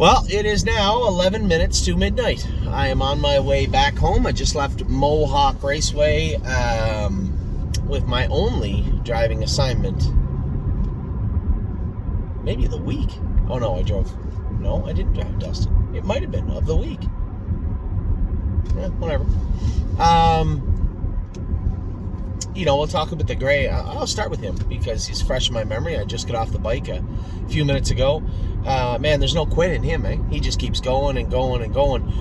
Well, it is now 11 minutes to midnight. I am on my way back home. I just left Mohawk Raceway with my only driving assignment. Maybe of the week. Oh, no, I drove. No, I didn't drive Dustin. It might have been of the week. Whatever. We'll talk about the gray. I'll start with him because he's fresh in my memory. I just got off the bike a few minutes ago. Man, there's no quit in him, eh? He just keeps going and going and going.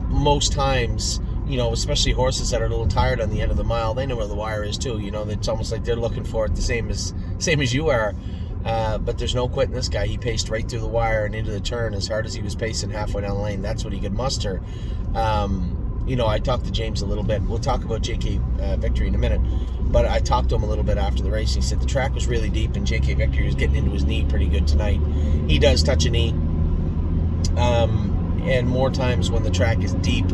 Most times, especially horses that are a little tired on the end of the mile, they know where the wire is too. It's almost like they're looking for it the same as you are. But there's no quit in this guy. He paced right through the wire and into the turn as hard as he was pacing halfway down the lane. That's what he could muster. I talked to James a little bit. We'll talk about JK Victory in a minute. But I talked to him a little bit after the race. He said the track was really deep and JK Victory was getting into his knee pretty good tonight. He does touch a knee. And more times when the track is deep,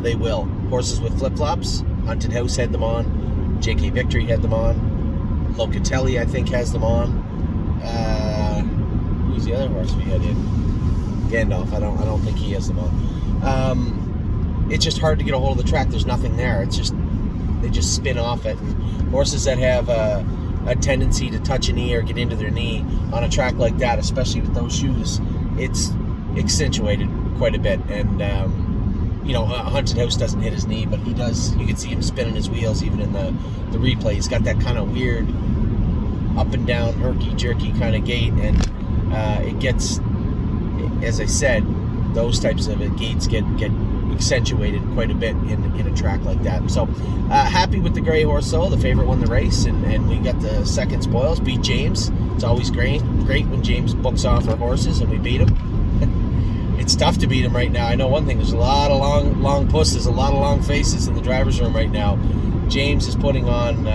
they will. Horses with flip-flops, Hunted House had them on. JK Victory had them on. Locatelli, I think, has them on. Who's the other horse we had in? Gandalf. I don't think he has them on. It's just hard to get a hold of the track. There's nothing there. They just spin off it. And horses that have a tendency to touch a knee or get into their knee on a track like that, especially with those shoes, it's accentuated quite a bit. And Hunted House doesn't hit his knee, but he does. You can see him spinning his wheels even in the replay. He's got that kind of weird up and down, herky-jerky kind of gait, and it gets, as I said, those types of gaits get accentuated quite a bit in a track like that. So happy with the gray horse, though, the favorite won the race, and we got the second spoils, beat James. It's always great when James books off our horses and we beat him. It's tough to beat him right now. I know one thing, there's a lot of long pusses, a lot of long faces in the driver's room right now. James is putting on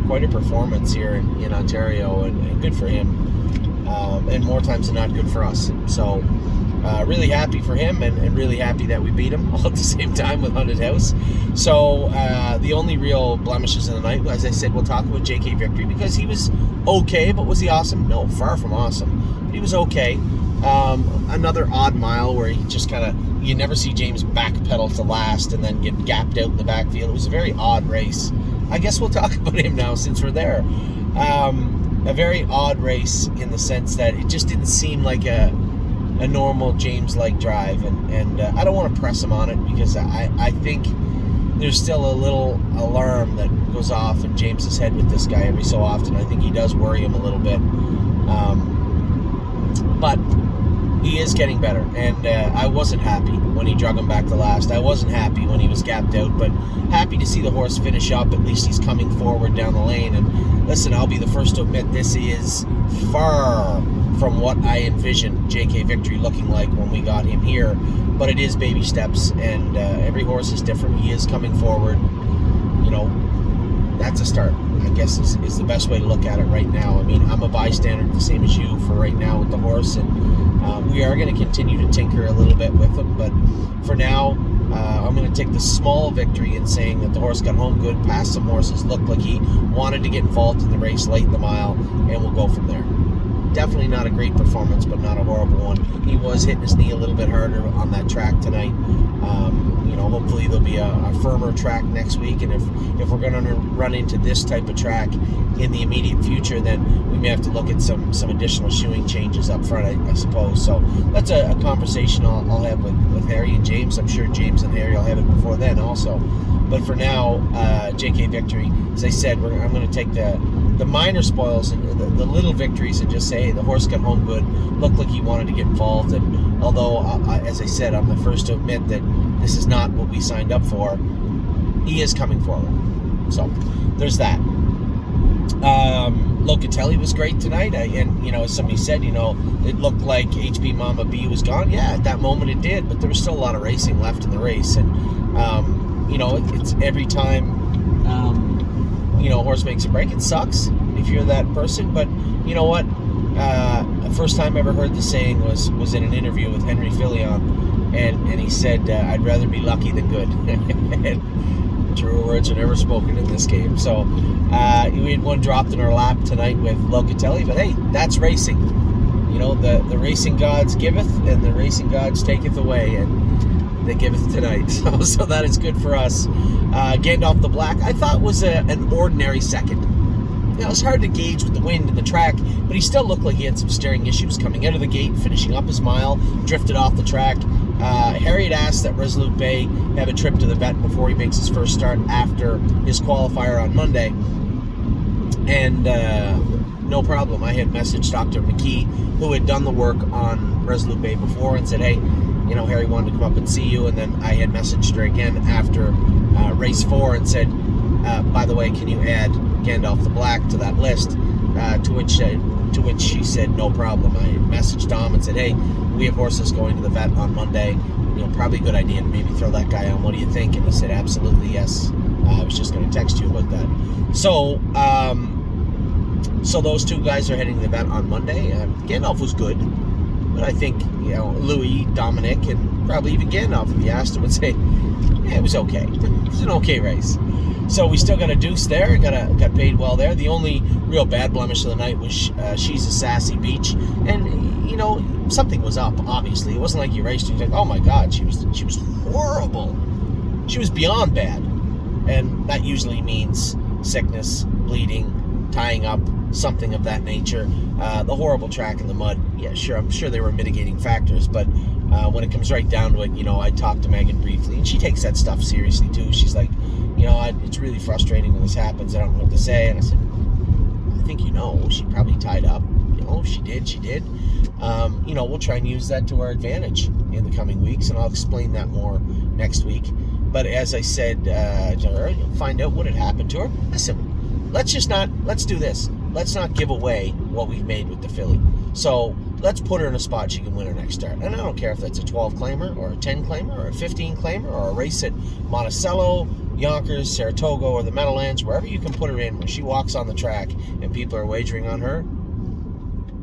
quite a performance here in Ontario, and good for him, and more times than not good for us. So really happy for him, and really happy that we beat him all at the same time with Hunted House. So the only real blemishes in the night, as I said, we'll talk about JK Victory, because he was okay, but was he awesome? No, far from awesome. He was okay. Another odd mile where he just kind of, you never see James backpedal to last and then get gapped out in the backfield. It was a very odd race. I guess we'll talk about him now since we're there. A very odd race in the sense that it just didn't seem like a normal James-like drive, and I don't want to press him on it, because I think there's still a little alarm that goes off in James's head with this guy every so often. I think he does worry him a little bit, but he is getting better, and I wasn't happy when he drug him back to last. I wasn't happy when he was gapped out, but happy to see the horse finish up. At least he's coming forward down the lane, and listen, I'll be the first to admit this is far from what I envisioned JK Victory looking like when we got him here, but it is baby steps, and every horse is different. He is coming forward. That's a start, I guess, is the best way to look at it right now. I mean, I'm a bystander the same as you for right now with the horse, and we are going to continue to tinker a little bit with him, but for now, I'm going to take the small victory in saying that the horse got home good, passed some horses, looked like he wanted to get involved in the race late in the mile, and we'll go from there. Definitely not a great performance, but not a horrible one. He was hitting his knee a little bit harder on that track tonight. Hopefully there'll be a firmer track next week, and if we're going to run into this type of track in the immediate future, then we may have to look at some additional shoeing changes up front, I suppose. So that's a conversation I'll have with Harry and James. I'm sure James and Harry will have it before then also. But for now, JK Victory, as I said, I'm going to take the minor spoils and the little victories and just say, hey, the horse got home good, looked like he wanted to get involved, and although, as I said, I'm the first to admit that this is not what we signed up for, he is coming forward. So there's that. Locatelli was great tonight, and as somebody said, it looked like HB Mama B was gone. Yeah, at that moment it did, but there was still a lot of racing left in the race, and it's every time a horse makes a break, it sucks if you're that person, but you know what, the first time I ever heard the saying was in an interview with Henry Filion, and he said, I'd rather be lucky than good. And truer words are never spoken in this game. So we had one dropped in our lap tonight with Locatelli, but hey, that's racing. the racing gods giveth, and the racing gods taketh away, and they giveth tonight. So that is good for us. Gandalf the Black, I thought was an ordinary second. It was hard to gauge with the wind and the track, but he still looked like he had some steering issues coming out of the gate, finishing up his mile, drifted off the track. Harry had asked that Resolute Bay have a trip to the vet before he makes his first start after his qualifier on Monday. And no problem. I had messaged Dr. McKee, who had done the work on Resolute Bay before, and said, hey, Harry wanted to come up and see you. And then I had messaged her again after race 4 and said, by the way, can you add Gandalf the Black to that list? To which she said, no problem. I messaged Dom and said, hey, we have horses going to the vet on Monday. Probably a good idea to maybe throw that guy on. What do you think? And he said, absolutely, yes. I was just going to text you about that. So, so those two guys are heading to the vet on Monday. Gandalf was good, but I think, Louis, Dominic, and probably even Gandalf, if you asked him, would say, yeah, it was okay. It was an okay race. So we still got a deuce there, got paid well there. The only real bad blemish of the night was She's a Sassy Beach, and something was up. Obviously, it wasn't like you raced and you're like, oh my God, she was horrible. She was beyond bad, and that usually means sickness, bleeding, tying up, something of that nature. The horrible track in the mud, yeah, sure, I'm sure there were mitigating factors, but when it comes right down to it, I talked to Megan briefly, and she takes that stuff seriously too. She's like, it's really frustrating when this happens. I don't know what to say. And I said, I think she probably tied up. If she did, she did. We'll try and use that to our advantage in the coming weeks, and I'll explain that more next week. But as I said to her, find out what had happened to her. Listen, let's do this. Let's not give away what we've made with the filly. So let's put her in a spot she can win her next start. And I don't care if that's a 12 claimer or a 10 claimer or a 15 claimer or a race at Monticello, Yonkers, Saratoga, or the Meadowlands, wherever you can put her in, when she walks on the track and people are wagering on her.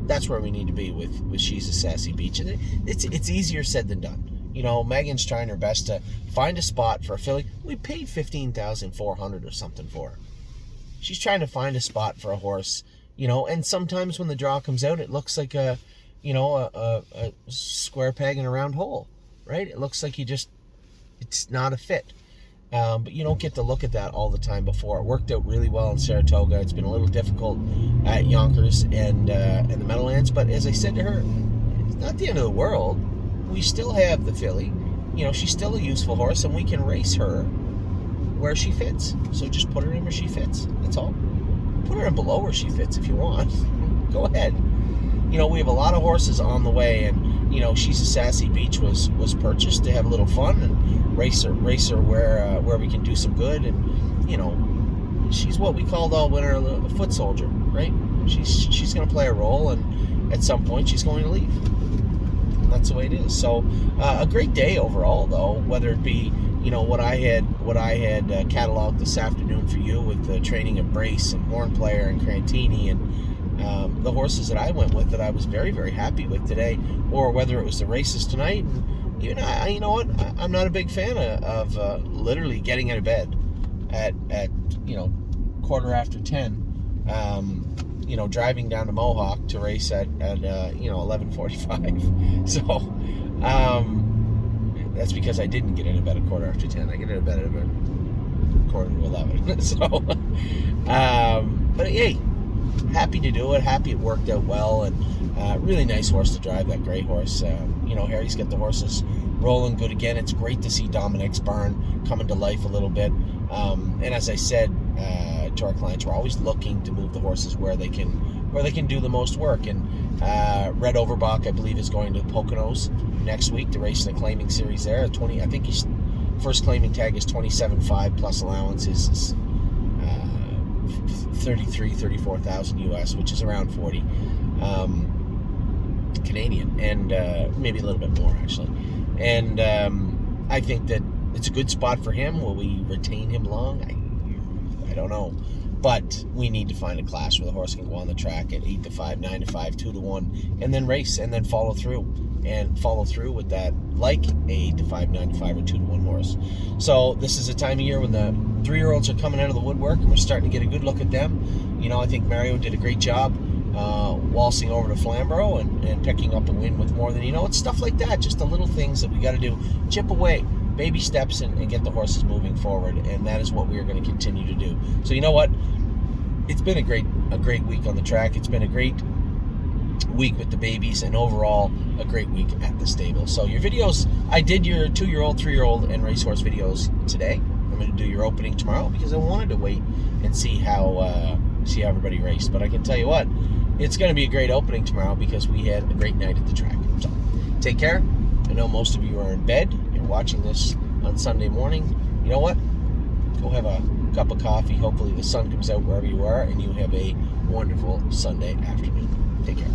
That's where we need to be with She's a Sassy Beach. And it's easier said than done. Megan's trying her best to find a spot for a filly. We paid $15,400 or something for her. She's trying to find a spot for a horse, and sometimes when the draw comes out, it looks like a square peg in a round hole, right? It looks like it's not a fit. But you don't get to look at that all the time before. It worked out really well in Saratoga. It's been a little difficult at Yonkers and the Meadowlands. But as I said to her, it's not the end of the world. We still have the filly. She's still a useful horse, and we can race her where she fits. So just put her in where she fits. That's all. Put her in below where she fits if you want. Go ahead. We have a lot of horses on the way, and She's a Sassy Beach was purchased to have a little fun and race her where we can do some good. And she's what we called all winter a foot soldier, right? She's going to play a role, and at some point she's going to leave. And that's the way it is. So a great day overall, though. Whether it be what I had cataloged this afternoon for you with the training of Brace and Horn Player and Crantini and the horses that I went with that I was very, very happy with today, or whether it was the races tonight. And even I'm not a big fan of literally getting out of bed at 10:15, driving down to Mohawk to race at 11:45. So that's because I didn't get out of bed at 10:15. I get out of bed at about 11:45. So but hey, happy to do it. Happy it worked out well, and really nice horse to drive, that gray horse. Harry's got the horses rolling good again. It's great to see Dominic's barn coming to life a little bit. And as I said to our clients, we're always looking to move the horses where they can do the most work. And Red Overbach, I believe, is going to Poconos next week to race in the claiming series there. I think his first claiming tag is 27.5 plus allowances is 34,000 US, which is around 40 Canadian, and maybe a little bit more actually. And I think that it's a good spot for him. Will we retain him long? I don't know, but we need to find a class where the horse can go on the track at 8-5, 9-5, 2-1, and then race, and then follow through with that, like a 8-5, 9-5, or 2-1 horse. So this is a time of year when the 3-year-olds are coming out of the woodwork, and we're starting to get a good look at them. I think Mario did a great job waltzing over to Flamborough and picking up a win with more than you know. It's stuff like that, just the little things that we got to do, chip away, baby steps, and get the horses moving forward, and that is what we are going to continue to do. So you know what? It's been a great week on the track. It's been a great week with the babies, and overall a great week at the stable. So your videos, I did your 2-year-old, 3-year-old, and racehorse videos today. I'm going to do your opening tomorrow because I wanted to wait and see how everybody raced. But I can tell you what, it's going to be a great opening tomorrow because we had a great night at the track. So take care. I know most of you are in bed. You're watching this on Sunday morning. You know what? Go have a cup of coffee. Hopefully the sun comes out wherever you are, and you have a wonderful Sunday afternoon. Take care.